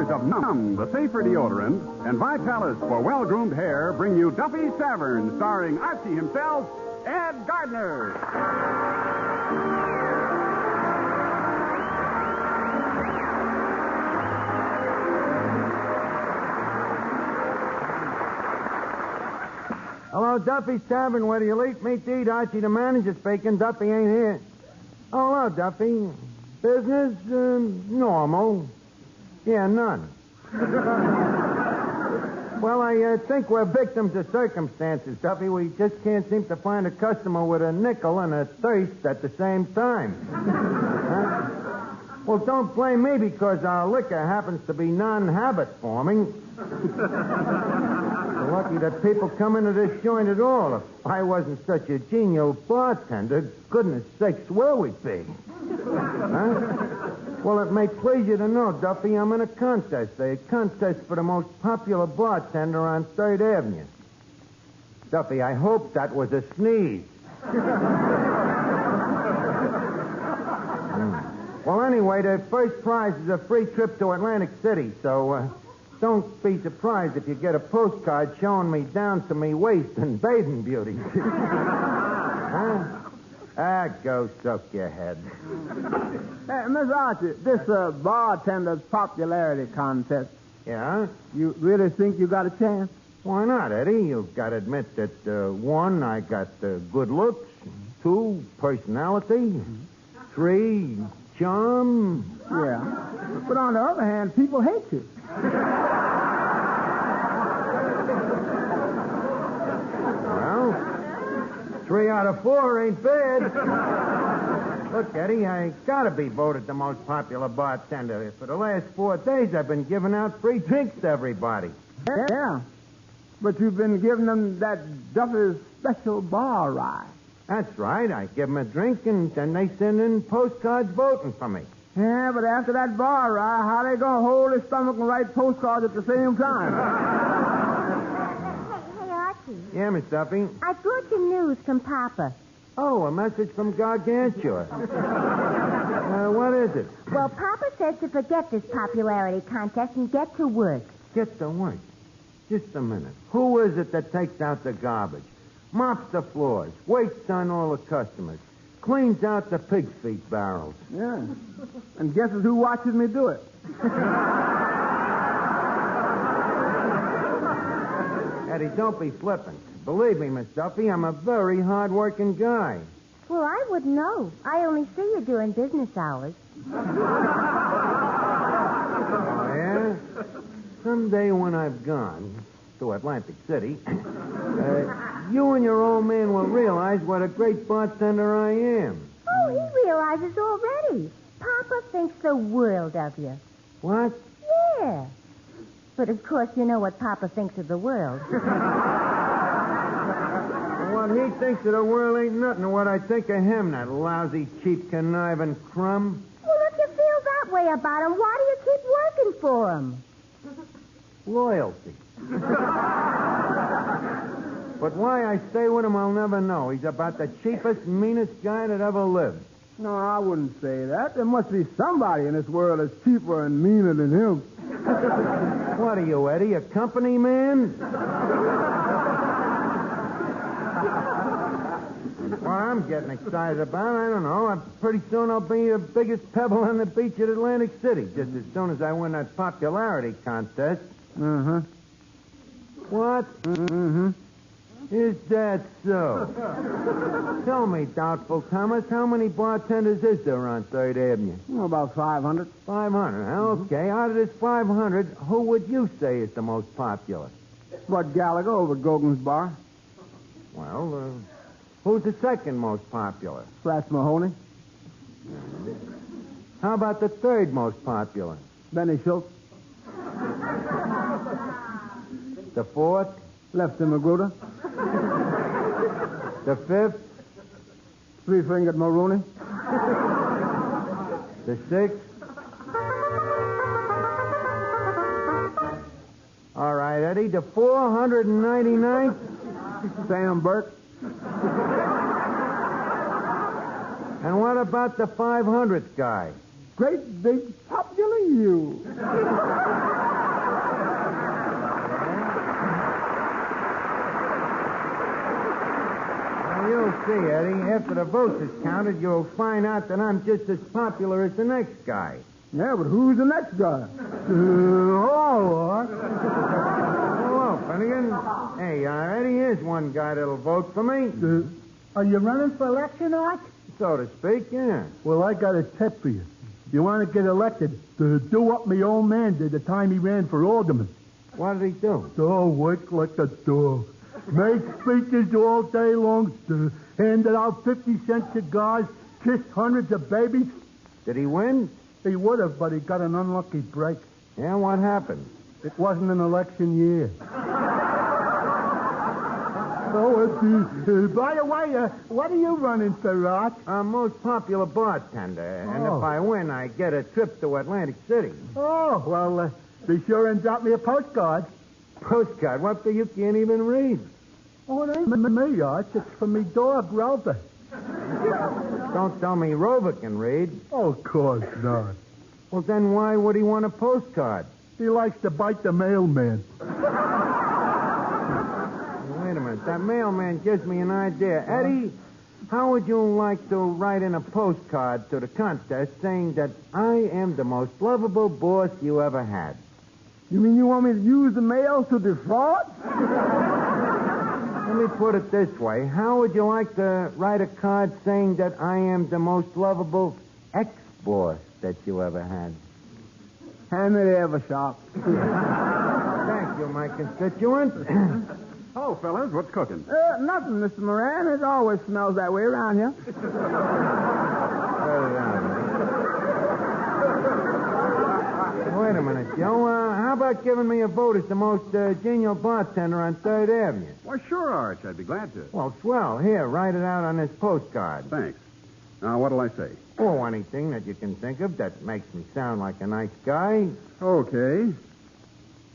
makers of Numb, the safer deodorant, and Vitalis for well-groomed hair bring you Duffy's Tavern, starring Archie himself, Ed Gardner. Hello, Duffy's Tavern. Where do you meet to eat? Archie the Manager speaking. Duffy ain't here. Oh, hello, Duffy. Business? Normal. Yeah, none. Well, I think we're victims of circumstances, Duffy. We just can't seem to find a customer with a nickel and a thirst at the same time. Huh? Well, don't blame me because our liquor happens to be non-habit forming. We're lucky that people come into this joint at all. If I wasn't such a genial bartender, goodness sakes, where we'd be. Huh? Well, it may please you to know, Duffy, I'm in a contest. A contest for the most popular bartender on 3rd Avenue. Duffy, I hope that was a sneeze. Well, anyway, the first prize is a free trip to Atlantic City, so don't be surprised if you get a postcard showing me down to me waist in bathing beauty. Huh? Go soak your head. Hey, Miss Archie, this bartender's popularity contest. Yeah? You really think you got a chance? Why not, Eddie? You've got to admit that, 1, I got good looks. 2, personality. 3, charm. Yeah. But on the other hand, people hate you. Well, 3 out of 4 ain't bad. Look, Eddie, I gotta be voted the most popular bartender. For the last 4 days, I've been giving out free drinks to everybody. Yeah. But you've been giving them that Duffy's special bar ride. That's right. I give them a drink, and then they send in postcards voting for me. Yeah, but after that bar ride, how they gonna hold their stomach and write postcards at the same time? Hey, Archie. Yeah, Miss Duffy? I brought you news from Papa. Oh, a message from Gargantua. What is it? Well, Papa says to forget this popularity contest and get to work. Get to work. Just a minute. Who is it that takes out the garbage, mops the floors, waits on all the customers, cleans out the pig's feet barrels? Yeah. And guesses who watches me do it? Eddie, don't be flippant. Believe me, Miss Duffy, I'm a very hard-working guy. Well, I wouldn't know. I only see you during business hours. Oh, yeah? Someday when I've gone to Atlantic City, you and your old man will realize what a great bartender I am. Oh, he realizes already. Papa thinks the world of you. What? Yeah. But, of course, you know what Papa thinks of the world. What he thinks of the world ain't nothing to what I think of him, that lousy, cheap, conniving crumb. Well, if you feel that way about him, why do you keep working for him? Loyalty. But why I stay with him, I'll never know. He's about the cheapest, meanest guy that ever lived. No, I wouldn't say that. There must be somebody in this world that's cheaper and meaner than him. What are you, Eddie, a company man? What I'm getting excited about, I don't know. Pretty soon I'll be the biggest pebble on the beach at Atlantic City, just as soon as I win that popularity contest. Uh-huh. What? Mm-hmm. Is that so? Tell me, Doubtful Thomas, how many bartenders is there on 3rd Avenue? Oh, about 500. 500, huh? Okay. Out of this 500, who would you say is the most popular? Bud Gallagher over at Gogan's Bar. Well, who's the second most popular? Flash Mahoney. How about the third most popular? Benny Schultz. The fourth? Lefty Magruder. The fifth? Three-fingered Maroney. The sixth? All right, Eddie. The 499th? Sam Burke. And what about the 500th guy? Great big popular you. see, Eddie. After the votes is counted, you'll find out that I'm just as popular as the next guy. Yeah, but who's the next guy? Hello, Finnegan. Hey, Eddie, here's one guy that'll vote for me. Are you running for election, Arch? So to speak, yeah. Well, I got a tip for you. You want to get elected, do what my old man did the time he ran for alderman. What did he do? Work like a dog. Make speeches all day long. Handed out 50-cent cigars. Kissed hundreds of babies. Did he win? He would have, but he got an unlucky break. Yeah, what happened? It wasn't an election year. By the way, what are you running for, Arch? Most popular bartender. And if I win, I get a trip to Atlantic City. Oh, well, be sure and drop me a postcard. Postcard? What the you can't even read? Oh, it ain't me, Arch. It's for me dog, Rover. Don't tell me Rover can read. Oh, of course not. Well, then why would he want a postcard? He likes to bite the mailman. Wait a minute. That mailman gives me an idea. Eddie, how would you like to write in a postcard to the contest saying that I am the most lovable boss you ever had? You mean you want me to use the mail to defraud? Let me put it this way. How would you like to write a card saying that I am the most lovable ex-boss that you ever had? Hand me the Evershop. Thank you, my constituent. Oh, fellas, what's cooking? Nothing, Mr. Moran. It always smells that way around here. Wait a minute, Joe. How about giving me a vote as the most genial bartender on 3rd Avenue? Why, sure, Arch. I'd be glad to. Well, swell. Here, write it out on this postcard. Thanks. Now, what'll I say? Oh, anything that you can think of that makes me sound like a nice guy. Okay.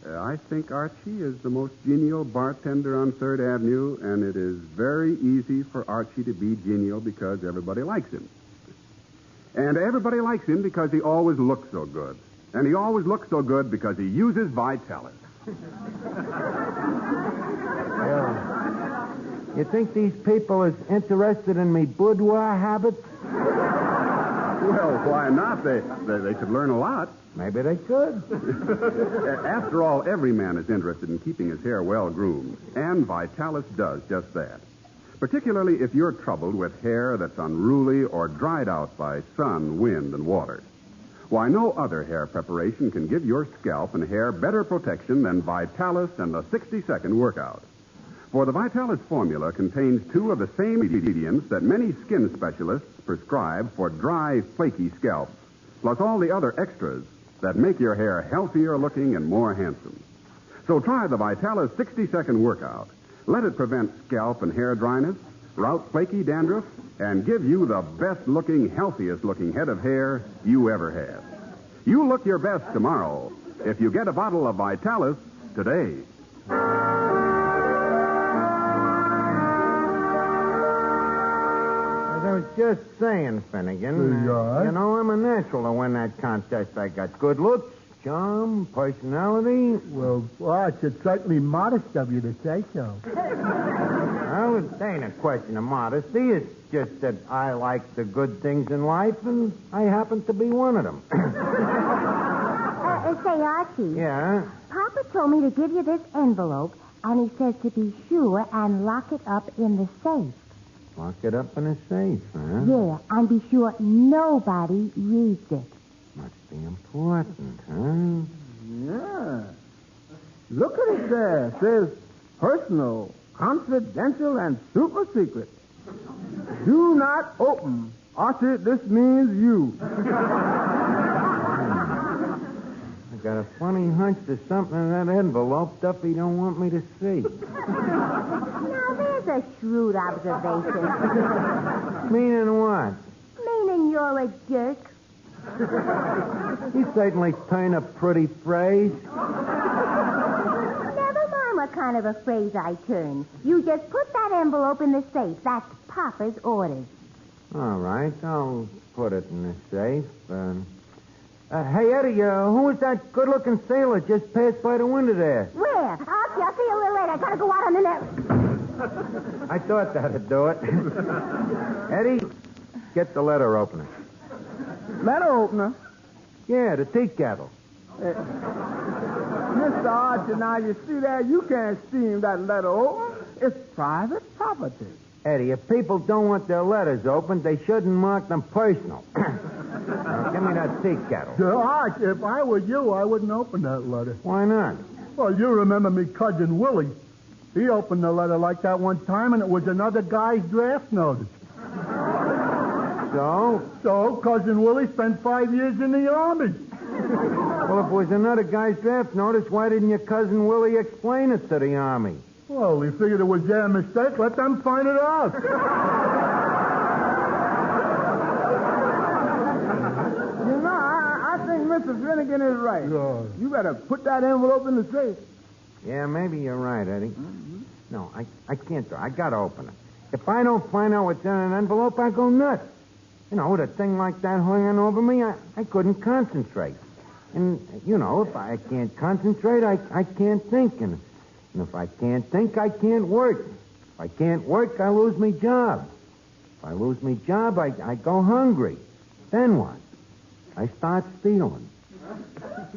I think Archie is the most genial bartender on 3rd Avenue, and it is very easy for Archie to be genial because everybody likes him. And everybody likes him because he always looks so good. And he always looks so good because he uses Vitalis. You think these people is interested in me boudoir habits? Well, why not? They should learn a lot. Maybe they could. After all, every man is interested in keeping his hair well groomed, and Vitalis does just that. Particularly if you're troubled with hair that's unruly or dried out by sun, wind, and water. Why, no other hair preparation can give your scalp and hair better protection than Vitalis and the 60-second workout. For the Vitalis formula contains 2 of the same ingredients that many skin specialists prescribe for dry, flaky scalps, plus all the other extras that make your hair healthier looking and more handsome. So try the Vitalis 60-second workout. Let it prevent scalp and hair dryness, rout flaky dandruff, and give you the best-looking, healthiest-looking head of hair you ever had. You look your best tomorrow if you get a bottle of Vitalis today. I was just saying, Finnegan. Yeah? You know, I'm a natural to win that contest. I got good looks, charm, personality. Well, Arch, it's certainly modest of you to say so. Well, it ain't a question of modesty. It's just that I like the good things in life, and I happen to be one of them. Say, Archie. Yeah? Papa told me to give you this envelope, and he says to be sure and lock it up in the safe. Lock it up in a safe, huh? Yeah, and be sure nobody reads it. Must be important, huh? Yeah. Look at it there. It says personal, confidential, and super secret. Do not open. Archie, this means you. I got a funny hunch there's something in that envelope Duffy don't want me to see. Now, there's a shrewd observation. Meaning what? Meaning you're a jerk. You certainly turn a pretty phrase. Never mind what kind of a phrase I turn. You just put that envelope in the safe. That's Papa's orders. All right, I'll put it in the safe. Hey, Eddie, who was that good-looking sailor just passed by the window there? Where? Archie, I'll see you a little later. I gotta go out on the net. I thought that'd do it. Eddie, get the letter opener. Letter opener? Yeah, the tea kettle. Mr. Archie, now you see that? You can't steam that letter open. It's private property. Eddie, if people don't want their letters opened, they shouldn't mark them personal. Now, give me that tea kettle. Archie, if I were you, I wouldn't open that letter. Why not? Well, you remember me cousin Willie. He opened a letter like that one time, and it was another guy's draft notice. So? So, cousin Willie spent 5 years in the Army. Well, if it was another guy's draft notice, why didn't your cousin Willie explain it to the Army? Well, he figured it was their mistake. Let them find it out. You know, I think Mr. Finnegan is right. Yeah. You better put that envelope in the safe. Yeah, maybe you're right, Eddie. Mm-hmm. No, I can't do it. I gotta open it. If I don't find out what's in an envelope, I go nuts. You know, with a thing like that hanging over me, I couldn't concentrate. And, you know, if I can't concentrate, I can't think. And if I can't think, I can't work. If I can't work, I lose my job. If I lose my job, I go hungry. Then what? I start stealing.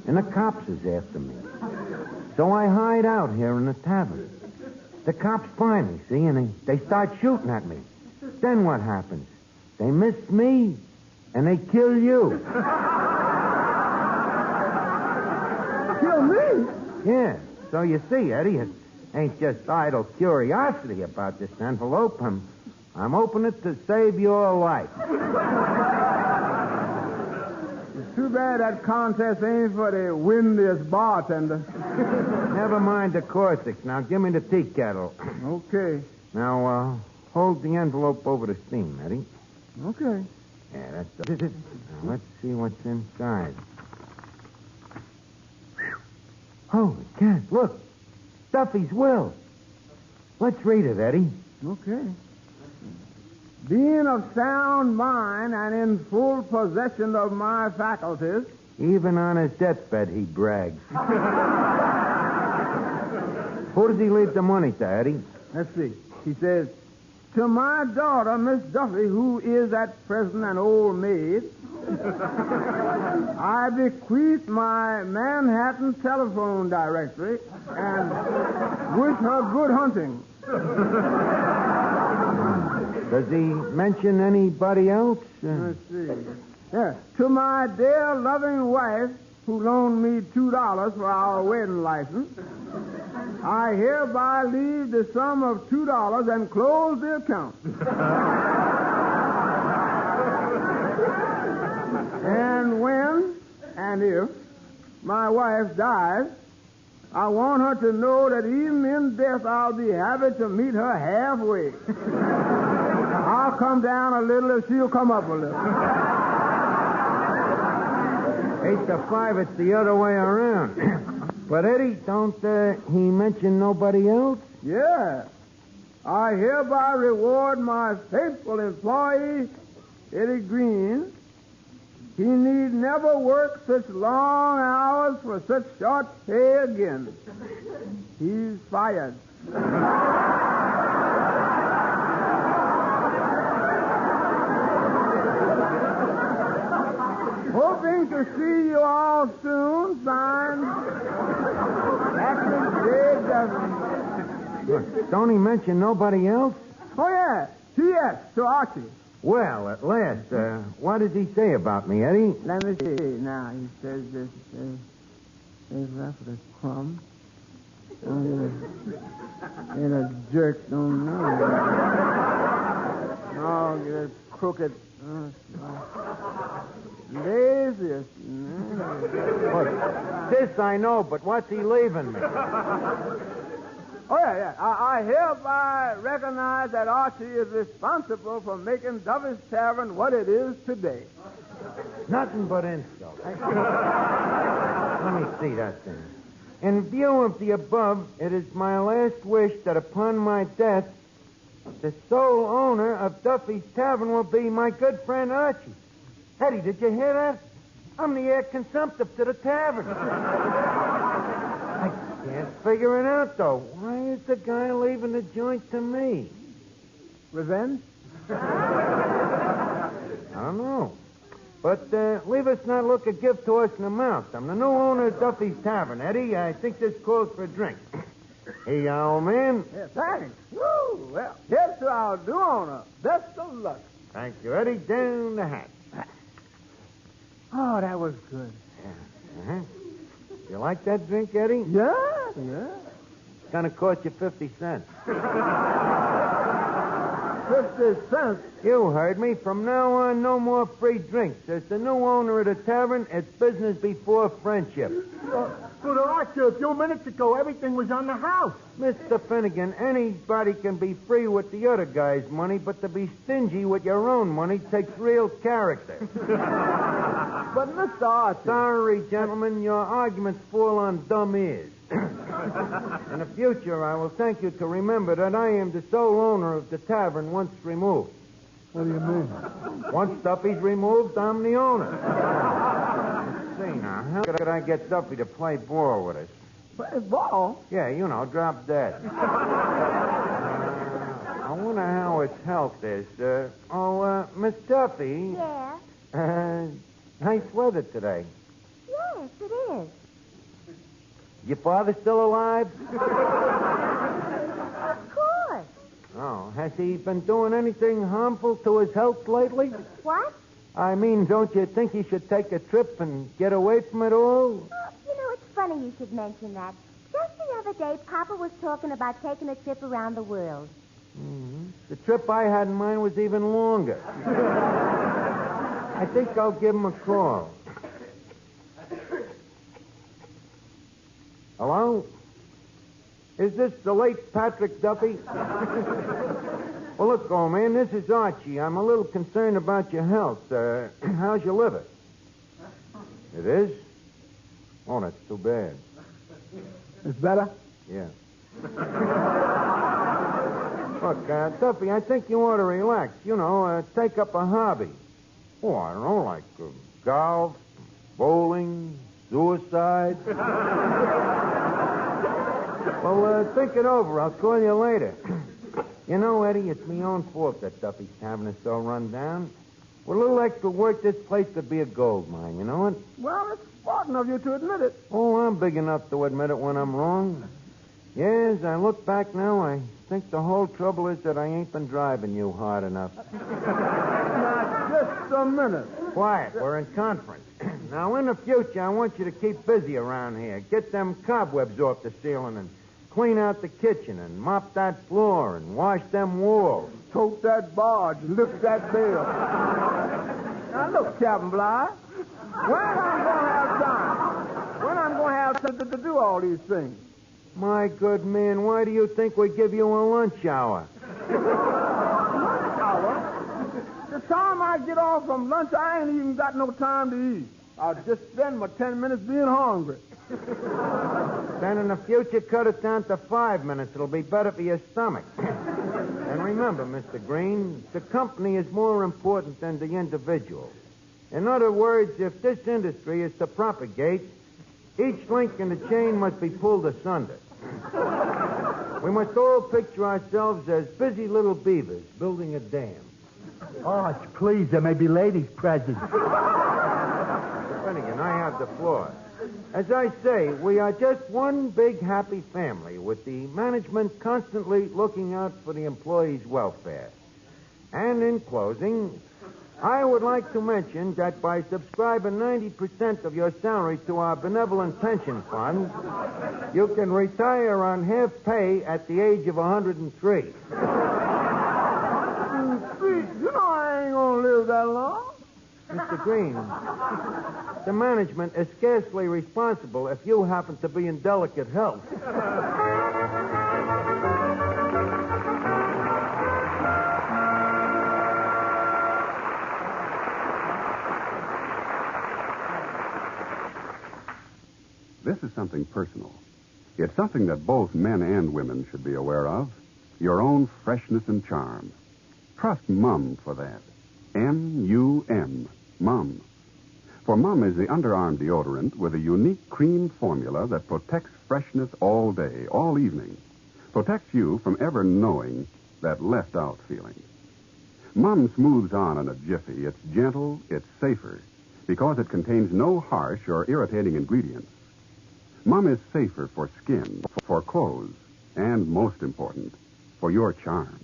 And the cops is after me. So I hide out here in the tavern. The cops find me, see, and they start shooting at me. Then what happens? They miss me, and they kill you. Kill me? Yeah. So you see, Eddie, it ain't just idle curiosity about this envelope. I'm opening it to save your life. It's too bad that contest ain't for the windiest bartender. Never mind the Corsicks. Now, give me the tea kettle. Okay. Now, hold the envelope over the steam, Eddie. Okay. Yeah, that's it. Now, let's see what's inside. Holy cat, look. Duffy's will. Let's read it, Eddie. Okay. Being of sound mind and in full possession of my faculties. Even on his deathbed, he brags. Who does he leave the money to, Eddie? Let's see. He says, to my daughter, Miss Duffy, who is at present an old maid, I bequeath my Manhattan telephone directory and wish her good hunting. Does he mention anybody else? Let's see. Yeah. To my dear loving wife, who loaned me $2 for our wedding license, I hereby leave the sum of $2 and close the account. And when and if my wife dies, I want her to know that even in death I'll be happy to meet her halfway. I'll come down a little and she'll come up a little. 8 to 5, it's the other way around. But, Eddie, don't he mention nobody else? Yeah. I hereby reward my faithful employee, Eddie Green. He need never work such long hours for such short pay again. He's fired. Hoping to see you all soon, signed, Archie Duffy. Don't he mention nobody else? Oh, yeah. T.S. to Archie. Well, at last, what does he say about me, Eddie? Let me see. Now, he says this. There's left a crumb. And a jerk don't know. Oh, get a crooked. Laziest. Look, this I know, but what's he leaving me? Oh, yeah. I hereby recognize that Archie is responsible for making Duffy's Tavern what it is today. Nothing but insult. Let me see that thing. In view of the above, it is my last wish that upon my death, the sole owner of Duffy's Tavern will be my good friend Archie. Eddie, did you hear that? I'm the heir consumptive to the tavern. Can't figure it out, though. Why is the guy leaving the joint to me? Revenge? I don't know. But leave us not look a gift to us in the mouth. I'm the new owner of Duffy's Tavern, Eddie. I think this calls for a drink. Here you are, old man. Yeah, thanks. Woo! Well, here's to our new owner. Best of luck. Thank you, Eddie. Down the hat. Oh, that was good. Uh-huh. You like that drink, Eddie? Yeah. It's going to cost you 50 cents. 50 cents. You heard me. From now on, no more free drinks. As the new owner of the tavern, it's business before friendship. But Archie, a few minutes ago, everything was on the house. Mr. Finnegan, anybody can be free with the other guy's money, but to be stingy with your own money takes real character. But Mr. Archie... Sorry, gentlemen, your arguments fall on dumb ears. In the future, I will thank you to remember that I am the sole owner of the tavern once removed. What do you mean? Once Duffy's removed, I'm the owner. Let's see now. How could I get Duffy to play ball with us? Play ball? Yeah, you know, drop dead. I wonder how his health is. Miss Duffy. Yeah? Nice weather today. Yes, it is. Your father still alive? Of course. Oh, has he been doing anything harmful to his health lately? What? I mean, don't you think he should take a trip and get away from it all? You know, it's funny you should mention that. Just the other day, Papa was talking about taking a trip around the world. Mm-hmm. The trip I had in mind was even longer. I think I'll give him a call. Hello? Is this the late Patrick Duffy? Well, look, old man, this is Archie. I'm a little concerned about your health. How's your liver? It is? Oh, that's too bad. It's better? Yeah. Look, Duffy, I think you ought to relax. You know, take up a hobby. Oh, I don't know, like golf, bowling, suicide. Well, think it over. I'll call you later. You know, Eddie, it's my own fault that Duffy's Tavern is so run down. With a little extra work, this place could be a gold mine, you know it? Well, it's important of you to admit it. Oh, I'm big enough to admit it when I'm wrong. Yes, I look back now, I think the whole trouble is that I ain't been driving you hard enough. Now, just a minute. Quiet, we're in conference. Now, in the future, I want you to keep busy around here. Get them cobwebs off the ceiling and clean out the kitchen and mop that floor and wash them walls. Tote that barge, lift that bell. Now, look, Captain Bly, when I'm going to have time? When I'm going to have time to do all these things? My good man, why do you think we give you a lunch hour? Lunch hour? The time I get off from lunch, I ain't even got no time to eat. I'll just spend my 10 minutes being hungry. Then in the future, cut it down to 5 minutes. It'll be better for your stomach. And remember, Mr. Green, the company is more important than the individual. In other words, if this industry is to propagate, each link in the chain must be pulled asunder. We must all picture ourselves as busy little beavers building a dam. Arch, please, there may be ladies present. Finnegan, I have the floor. As I say, we are just one big happy family with the management constantly looking out for the employees' welfare. And in closing, I would like to mention that by subscribing 90% of your salary to our benevolent pension fund, you can retire on half pay at the age of 103. You know I ain't going to live that long. Mr. Green, the management is scarcely responsible if you happen to be in delicate health. This is something personal. It's something that both men and women should be aware of. Your own freshness and charm. Trust Mum for that. M-U-M. Mum. For Mum is the underarm deodorant with a unique cream formula that protects freshness all day, all evening. Protects you from ever knowing that left-out feeling. Mum smooths on in a jiffy. It's gentle, it's safer, because it contains no harsh or irritating ingredients. Mum is safer for skin, for clothes, and, most important, for your charm.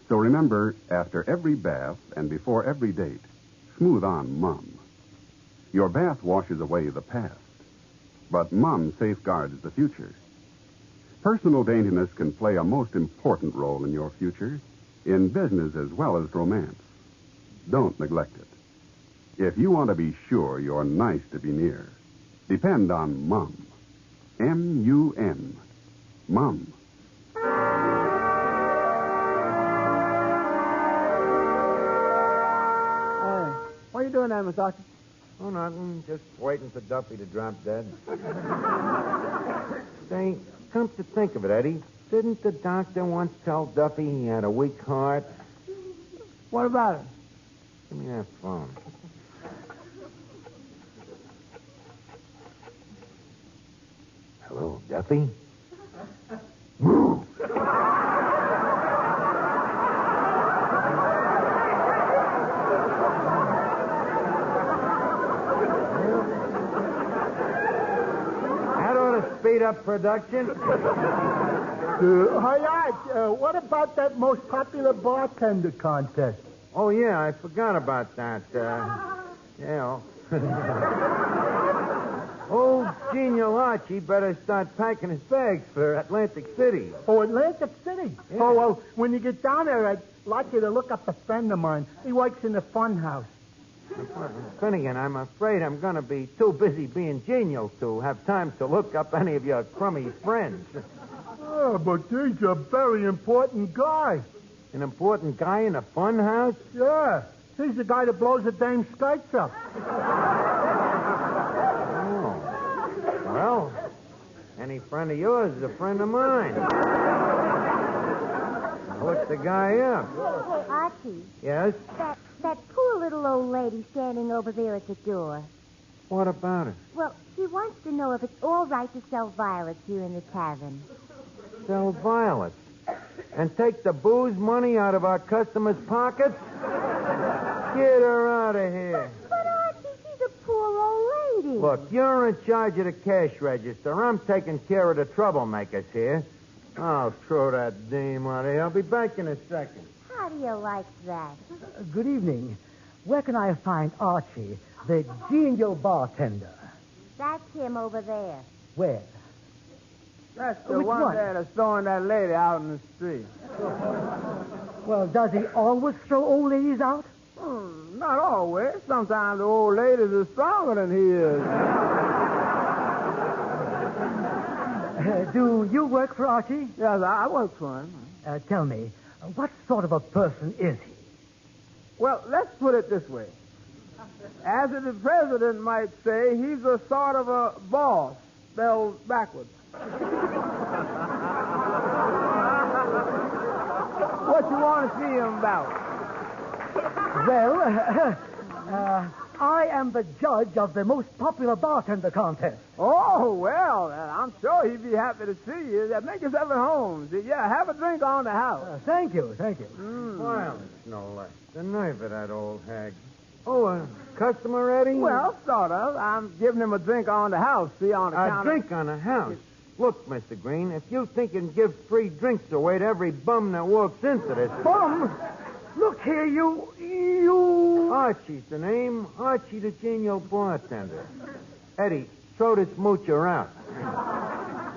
So remember, after every bath and before every date, smooth on Mum. Your bath washes away the past, but Mum safeguards the future. Personal daintiness can play a most important role in your future, in business as well as romance. Don't neglect it. If you want to be sure you're nice to be near, depend on Mum. M-U-M. Mum. What are you doing there, Miss Archie? Oh, nothing. Just waiting for Duffy to drop dead. Say, come to think of it, Eddie, didn't the doctor once tell Duffy he had a weak heart? What about it? Give me that phone. Hello, Duffy? That ought to speed up production. Hi, Arch. What about that most popular bartender contest? Oh, yeah, I forgot about that. Yeah. Old genial Archie better start packing his bags for Atlantic City. Oh, Atlantic City? Yeah. Oh, well, when you get down there, I'd like you to look up a friend of mine. He works in the fun house. Finnegan, I'm afraid I'm going to be too busy being genial to have time to look up any of your crummy friends. Oh, but he's a very important guy. An important guy in a fun house? Yeah. He's the guy that blows the dame's skirts up. Oh. Well, any friend of yours is a friend of mine. What's the guy up? Hey, Archie, Yes? that poor little old lady standing over there at the door. What about her? Well, she wants to know if it's all right to sell violets here in the tavern. Sell violets. And take the booze money out of our customers' pockets? Get her out of here. But, Archie, she's a poor old lady. Look, you're in charge of the cash register. I'm taking care of the troublemakers here. I'll throw that dame out of here. I'll be back in a second. How do you like that? Good evening. Where can I find Archie, the genial bartender? That's him over there. Where? That's the Which one one? that's throwing that lady out in the street. Well, does he always throw old ladies out? Not always. Sometimes the old ladies are stronger than he is. Do you work for Archie? Yes, I work for him. Tell me, what sort of a person is he? Well, let's put it this way. As the president might say, he's a sort of a boss, spelled backwards. What you want to see him about? Well, I am the judge of the most popular bartender contest. Oh, well, I'm sure he'd be happy to see you. Make yourself at home. Yeah, have a drink on the house. Thank you. Violence, no less. The nerve of that old hag. Oh, a customer, Eddie? Well, sort of. I'm giving him a drink on the house, see, on the a counter. drink on the house. Look, Mr. Green, if you think you can give free drinks away to every bum that walks into this... Bum! Look here, you... Archie's the name. Archie the genial bartender. Eddie, throw this moocher out.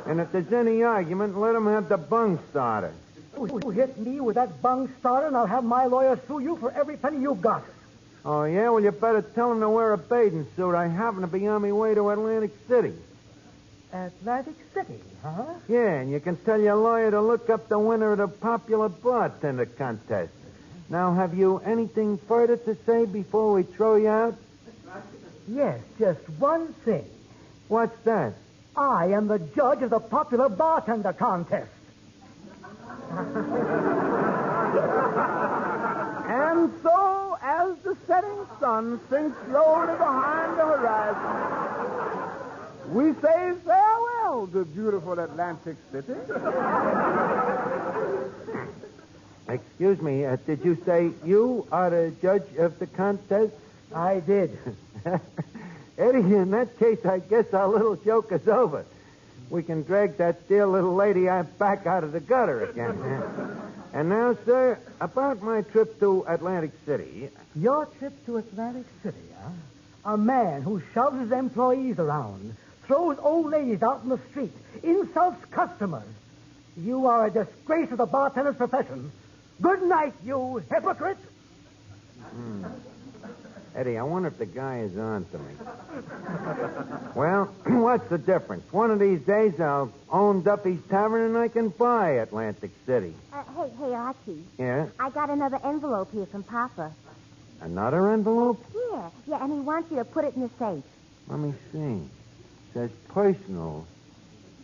And if there's any argument, let him have the bung starter. You hit me with that bung starter, and I'll have my lawyer sue you for every penny you've got. Oh, yeah? Well, you better tell him to wear a bathing suit. I happen to be on my way to Atlantic City. Atlantic City, huh? Yeah, and you can tell your lawyer to look up the winner of the popular bartender contest. Now, have you anything further to say before we throw you out? Yes, just one thing. What's that? I am the judge of the popular bartender contest. And so, as as the setting sun sinks slowly behind the horizon, we say farewell to beautiful Atlantic City. Excuse me, did you say you are the judge of the contest? I did. Eddie, in that case, I guess our little joke is over. We can drag that dear little lady back out of the gutter again. And now, sir, about my trip to Atlantic City. Your trip to Atlantic City, huh? A man who shoves his employees around, throws old ladies out in the street, insults customers. You are a disgrace to the bartender's profession. Good night, you hypocrite. Eddie, I wonder if the guy is on to me. Well, what's the difference? One of these days I'll own Duffy's Tavern and I can buy Atlantic City. Hey, Archie. Yeah? I got another envelope here from Papa. Another envelope? Yeah, and he wants you to put it in the safe. Let me see. It says personal.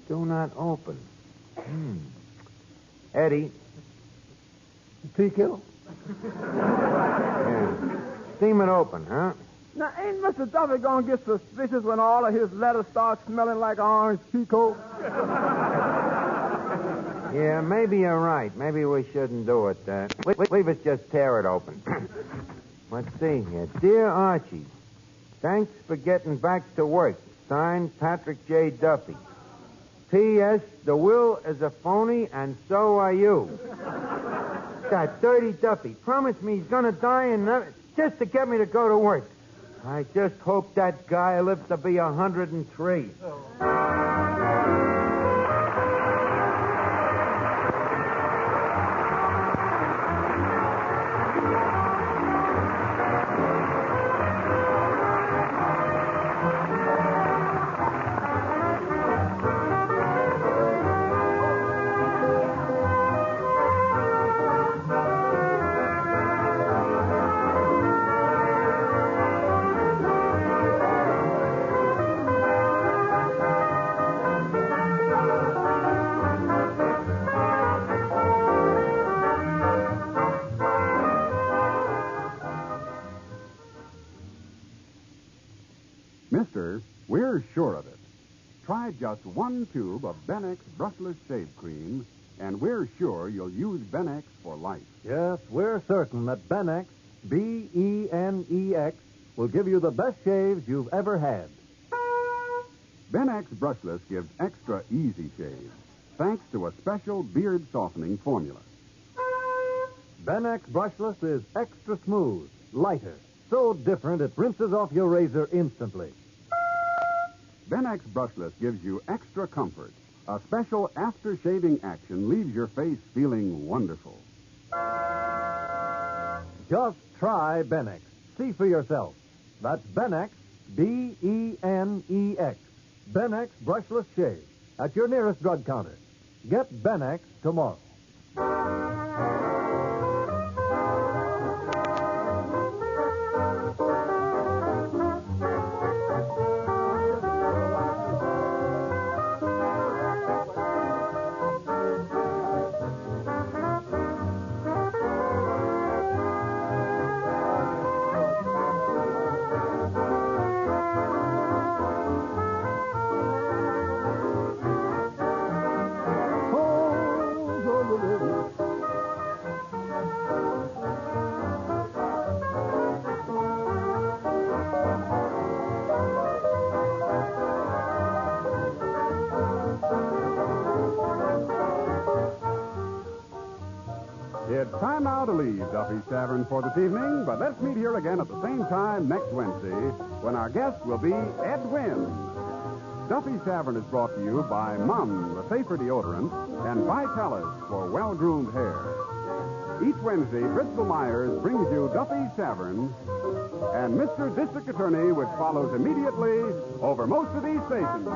Do not open. Eddie. Tea kettle? Yeah. Steam it open, huh? Now, ain't Mr. Duffy going to get suspicious when all of his letters start smelling like orange peacoat? Yeah, maybe you're right. Maybe we shouldn't do it. Leave us just tear it open. Let's see here. Dear Archie, thanks for getting back to work. Signed, Patrick J. Duffy. P.S. The will is a phony, and so are you. That dirty Duffy promised me he's going to die and just to get me to go to work. I just hope that guy lives to be 103. Mister, we're sure of it. Try just one tube of Benex brushless shave cream, and we're sure you'll use Benex for life. Yes, we're certain that Benex, B-E-N-E-X, will give you the best shaves you've ever had. Benex brushless gives extra easy shave, thanks to a special beard softening formula. Benex brushless is extra smooth, lighter, so different it rinses off your razor instantly. Benex brushless gives you extra comfort. A special after-shaving action leaves your face feeling wonderful. Just try Benex. See for yourself. That's Benex, B-E-N-E-X. Benex brushless shave at your nearest drug counter. Get Benex tomorrow. It's time now to leave Duffy's Tavern for this evening, but let's meet here again at the same time next Wednesday when our guest will be Ed Wynn. Duffy's Tavern is brought to you by Mum, the safer deodorant, and Vitalis for well-groomed hair. Each Wednesday, Bristol Myers brings you Duffy's Tavern and Mr. District Attorney, which follows immediately over most of these stations.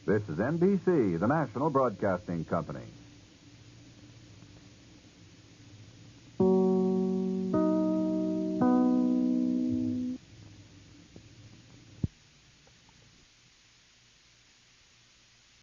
This is NBC, the National Broadcasting Company.